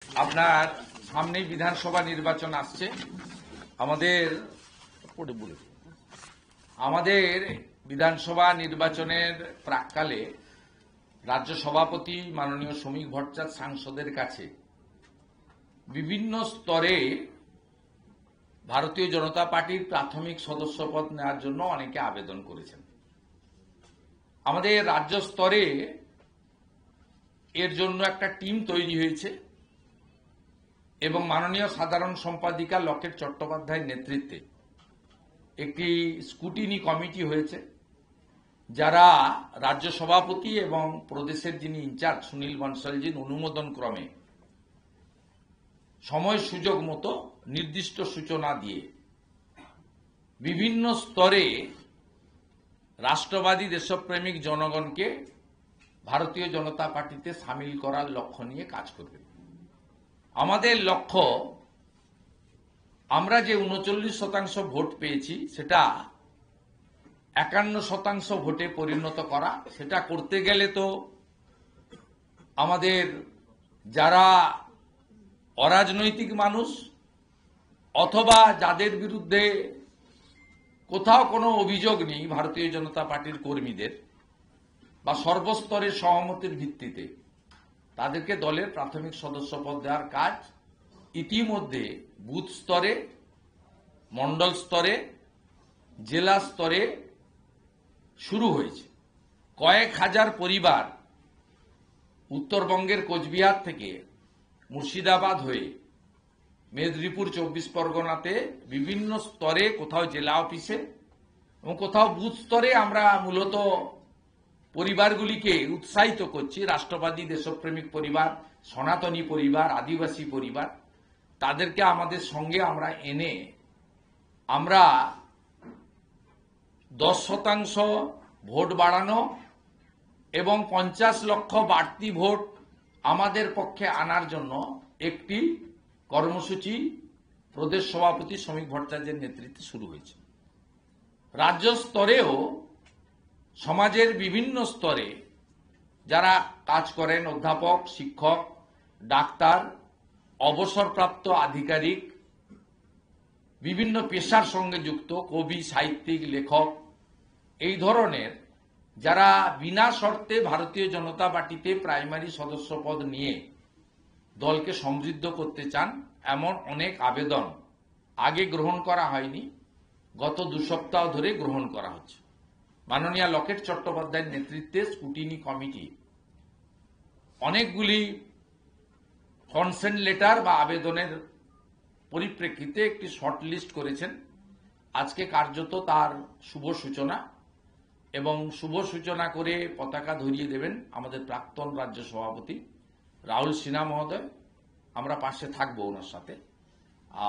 আপনার সামনেই বিধানসভা নির্বাচন আসছে। আমাদের বিধানসভা নির্বাচনের প্রাক্কালে রাজ্য সভাপতি মাননীয় শ্রমিক ভট্টাচার্য সাংসদের কাছে বিভিন্ন স্তরে ভারতীয় জনতা পার্টির প্রাথমিক সদস্যপদ নেওয়ার জন্য অনেকে আবেদন করেছেন। আমাদের রাজ্য স্তরে এর জন্য একটা টিম তৈরি হয়েছে এবং মাননীয় সাধারণ সম্পাদিকা লকেট চট্টোপাধ্যায়ের নেতৃত্বে একটি স্কুটিনি কমিটি হয়েছে, যারা রাজ্য সভাপতি এবং প্রদেশের যিনি ইনচার্জ সুনীল বনসালজির অনুমোদন ক্রমে সময় সুযোগ মতো নির্দিষ্ট সূচনা দিয়ে বিভিন্ন স্তরে রাষ্ট্রবাদী দেশপ্রেমিক জনগণকে ভারতীয় জনতা পার্টিতে সামিল করার লক্ষ্য নিয়ে কাজ করবে। আমাদের লক্ষ্য, আমরা যে ৩৯% ভোট পেয়েছি সেটা ৫১% ভোটে পরিণত করা। সেটা করতে গেলে তো আমাদের যারা অরাজনৈতিক মানুষ অথবা যাদের বিরুদ্ধে কোথাও কোনো অভিযোগ নেই ভারতীয় জনতা পার্টির কর্মীদের বা সর্বস্তরের সহমতির ভিত্তিতে তাদেরকে দলের প্রাথমিক সদস্যপদ দেওয়ার কাজ ইতিমধ্যে বুথ স্তরে, মণ্ডল স্তরে, জেলা স্তরে শুরু হয়েছে। কয়েক হাজার পরিবার উত্তরবঙ্গের কোচবিহার থেকে মুর্শিদাবাদ হয়ে মেদিনীপুর ২৪ পরগনাতে বিভিন্ন স্তরে, কোথাও জেলা অফিসে এবং কোথাও বুথ স্তরে আমরা মূলত পরিবারগুলিকে উৎসাহিত করছি। রাষ্ট্রবাদী দেশপ্রেমিক পরিবার, সনাতনী পরিবার, আদিবাসী পরিবার, তাদেরকে আমাদের সঙ্গে আমরা এনে আমরা ১০% ভোট বাড়ানো এবং ৫০ লক্ষ বাড়তি ভোট আমাদের পক্ষে আনার জন্য একটি কর্মসূচি প্রদেশ সভাপতি শ্রমিক ভট্টাচার্যের নেতৃত্বে শুরু হয়েছে। রাজ্য স্তরেও সমাজের বিভিন্ন স্তরে যারা কাজ করেন, অধ্যাপক, শিক্ষক, ডাক্তার, অবসরপ্রাপ্ত আধিকারিক, বিভিন্ন পেশার সঙ্গে যুক্ত কবি, সাহিত্যিক, লেখক, এই ধরনের যারা বিনা শর্তে ভারতীয় জনতা পার্টিতে প্রাইমারি সদস্যপদ নিয়ে দলকে সমৃদ্ধ করতে চান, এমন অনেক আবেদন আগে গ্রহণ করা হয়নি, গত ২ সপ্তাহ ধরে গ্রহণ করা হচ্ছে। মাননীয় লকেট চট্টোপাধ্যায়ের নেতৃত্বে স্কুটিনি কমিটি অনেকগুলি কনসেন্ট লেটার বা আবেদনের পরিপ্রেক্ষিতে একটি শর্ট লিস্ট করেছেন। আজকে কার্যত তার শুভ সূচনা, এবং শুভ সূচনা করে পতাকা ধরিয়ে দেবেন আমাদের প্রাক্তন রাজ্য সভাপতি রাহুল সিনহা মহোদয়। আমরা পাশে থাকবো ওনার সাথে।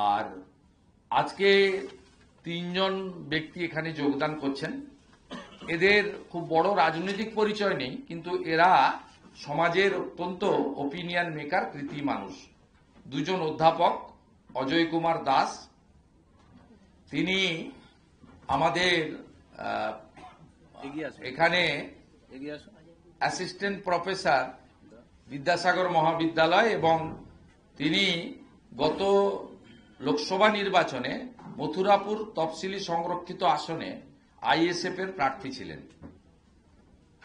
আর আজকে ৩ জন ব্যক্তি এখানে যোগদান করছেন। এদের খুব বড় রাজনৈতিক পরিচয় নেই, কিন্তু এরা সমাজের অত্যন্ত ওপিনিয়ন মেকার, কৃতি মানুষ। ২ জন অধ্যাপক, অজয় কুমার দাস, তিনি আমাদের এখানে অ্যাসিস্ট্যান্ট প্রফেসর বিদ্যাসাগর মহাবিদ্যালয়, এবং তিনি গত লোকসভা নির্বাচনে মথুরাপুর তফসিলি সংরক্ষিত আসনে আইএসএফ এর প্রার্থী ছিলেন।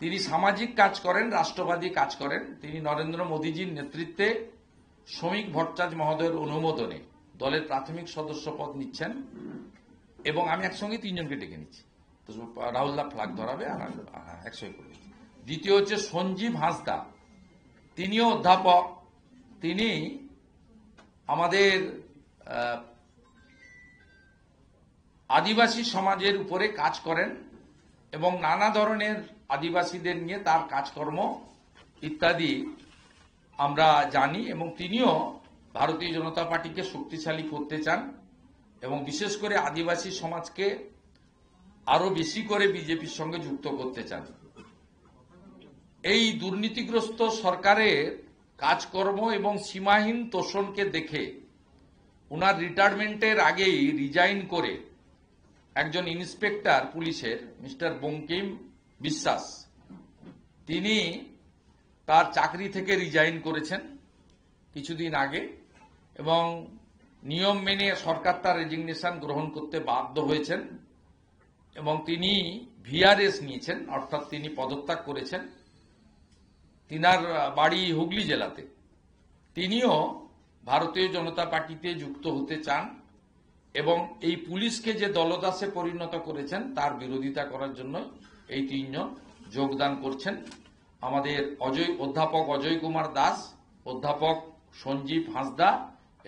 তিনি সামাজিক কাজ করেন, রাষ্ট্রবাদী কাজ করেন। তিনি নরেন্দ্র মোদীজির নেতৃত্বে শ্রমিক ভট্টাচার্য মহোদয়ের অনুমোদনে দলের প্রাথমিক সদস্যপদ নিচ্ছেন, এবং আমি একসঙ্গে ৩ জনকে ডেকে নিচ্ছি। তো রাহুলদা ফ্ল্যাগ ধরাবে আর একসঙ্গে করবে। দ্বিতীয় হচ্ছে সঞ্জীব হাঁসদা, তিনিও অধ্যাপক। তিনি আমাদের আদিবাসী সমাজের উপরে কাজ করেন এবং নানা ধরনের আদিবাসীদের নিয়ে তার কাজকর্ম ইত্যাদি আমরা জানি, এবং তিনিও ভারতীয় জনতা পার্টিকে শক্তিশালী করতে চান এবং বিশেষ করে আদিবাসী সমাজকে আরো বেশি করে বিজেপির সঙ্গে যুক্ত করতে চান। এই দুর্নীতিগ্রস্ত সরকারের কাজকর্ম এবং সীমাহীন তোষণকে দেখে ওনার রিটায়ারমেন্টের আগেই রিজাইন করে একজন ইন্সপেক্টর পুলিশের মিস্টার বঙ্কিম বিশ্বাস, তিনি তার চাকরি থেকে রিজাইন করেছেন কিছুদিন আগে, এবং নিয়ম মেনে সরকার তার রেজিগনেশন গ্রহণ করতে বাধ্য হয়েছেন এবং তিনি ভিআরএস নিয়েছেন, অর্থাৎ তিনি পদত্যাগ করেছেন। তিনার বাড়ি হুগলি জেলাতে। তিনিও ভারতীয় জনতা পার্টিতে যুক্ত হতে চান এবং এই পুলিশকে যে দলদাসে পরিণত করেছেন তার বিরোধিতা করার জন্য এই তিনজন যোগদান করছেন। আমাদের অধ্যাপক অজয় কুমার দাস, অধ্যাপক সঞ্জীব হাঁসদা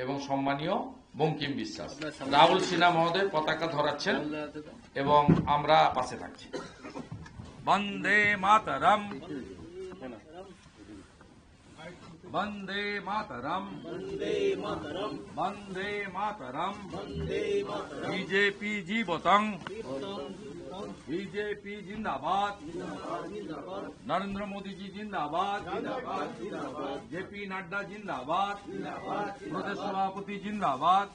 এবং সম্মানীয় বঙ্কিম বিশ্বাস। রাহুল সিনহা মহোদয় পতাকা ধরাচ্ছেন এবং আমরা পাশে থাকছি। বন্দে মাতরম, বন্দে মাতরম, বন্দে মাতরম, বিজেপি জীবতং, बीजेपी जिंदाबाद, नरेंद्र मोदी जी जिंदाबाद, जेपी नड्डा जिंदाबाद, प्रदेश सभापति जिंदाबाद।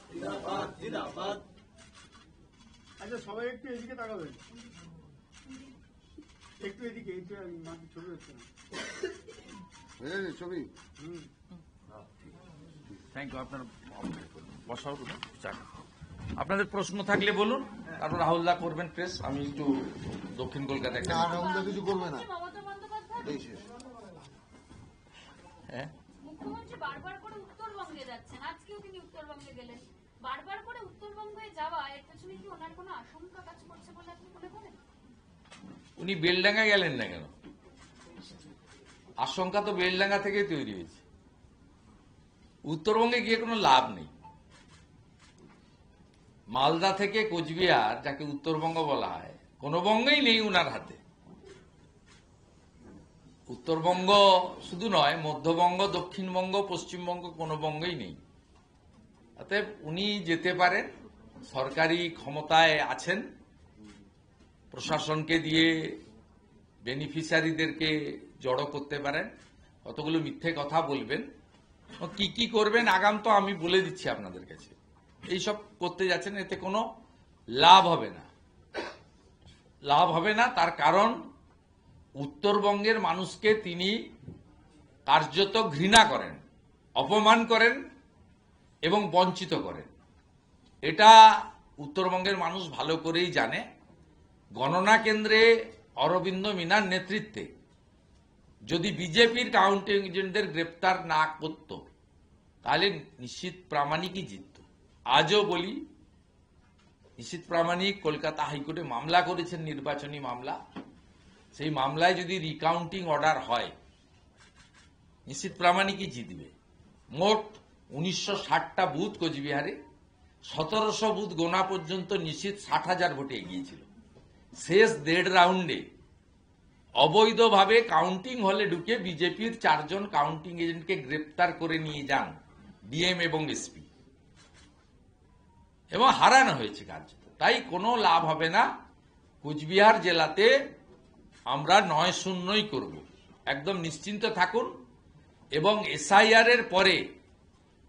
আচ্ছা, সবাই একটু এদিকে তাকাবেন, একটু এদিকে, ছবি হচ্ছে না। ছবি থ্যাংক ইউ। আপনার বসাও, আপনাদের প্রশ্ন থাকলে বলুন, তারপর রাহুলদা করবেন প্রেস। আমি একটু দক্ষিণ কলকাতা একটা রাহুলদা কিছু করবে না। হ্যাঁ, মুখ্যমন্ত্রী বারবার করে উত্তরবঙ্গে যাচ্ছেন, আজকেও তিনি উত্তরবঙ্গে গেলেন। বারবার করে উত্তরবঙ্গে যাওয়া এর পেছনে কি ওনার কোনো আশঙ্কা কাজ করছে বলে আপনি মনে করেন? উনি বেলডাঙ্গা গেলেন না কেন? আশঙ্কা তো বেলডাঙ্গা থেকেই তৈরি হয়েছে। উত্তরবঙ্গে গিয়ে কোনো লাভ নেই। মালদা থেকে কোচবিহার, যাকে উত্তরবঙ্গ বলা হয়, কোনো বঙ্গই নেই উনার হাতে। উত্তরবঙ্গ শুধু নয়, মধ্যবঙ্গ, দক্ষিণবঙ্গ, পশ্চিমবঙ্গ কোনো বঙ্গই নেই। অতএব উনি যেতে পারেন, সরকারি ক্ষমতায় আছেন, প্রশাসনকে দিয়ে বেনিফিশিয়ারিদেরকে জড়ো করতে পারেন, কতগুলো মিথ্যে কথা বলবেন, কি কি করবেন আগাম তো আমি বলে দিচ্ছি আপনাদের কাছে। এইসব করতে যাচ্ছেন, এতে কোনো লাভ হবে না, লাভ হবে না। তার কারণ উত্তরবঙ্গের মানুষকে তিনি কার্যত ঘৃণা করেন, অপমান করেন এবং বঞ্চিত করেন। এটা উত্তরবঙ্গের মানুষ ভালো করেই জানে। গণনা কেন্দ্রে অরবিন্দ মিনার নেতৃত্বে যদি বিজেপির কাউন্টিং এজেন্টদের গ্রেপ্তার না করত, তাহলে নিশ্চিত প্রামাণিকই জিতত। আজও বলি, নিশ্চিত প্রামাণিক কলকাতা হাইকোর্টে মামলা করেছেন, নির্বাচনী মামলা। সেই মামলায় যদি রিকাউন্টিং অর্ডার হয়, নিশ্চিত প্রামাণিকই জিতবে। মোট 1960টা বুথ কোচবিহারে, 1700 বুথ গোনা পর্যন্ত নিশ্চিত 60,000 ভোটে এগিয়েছিল। শেষ 1.5 রাউন্ডে অবৈধভাবে কাউন্টিং হলে ঢুকে বিজেপির 4 জন কাউন্টিং এজেন্টকে গ্রেপ্তার করে নিয়ে যান ডিএম এবং এসপি, এবং হারানো হয়েছে কার্যত। তাই কোনো লাভ হবে না। কোচবিহার জেলাতে আমরা 9-0 করব, একদম নিশ্চিন্ত থাকুন। এবং এসআইআর এর পরে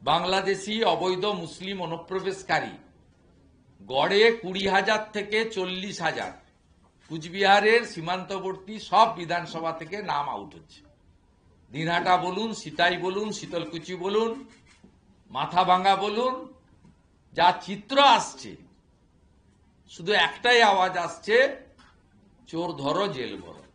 বাংলাদেশি অবৈধ মুসলিম অনুপ্রবেশকারী গড়ে 20,000 থেকে 40,000 কুচবিহারের সীমান্তবর্তী সব বিধানসভা থেকে নাম আউট হচ্ছে। দিনহাটা বলুন, সিতাই বলুন, শীতলকুচি বলুন, মাথাভাঙ্গা বলুন, যা চিত্র আসছে, শুধু একটাই আওয়াজ আসছে, চোর ধরো জেল ভরো।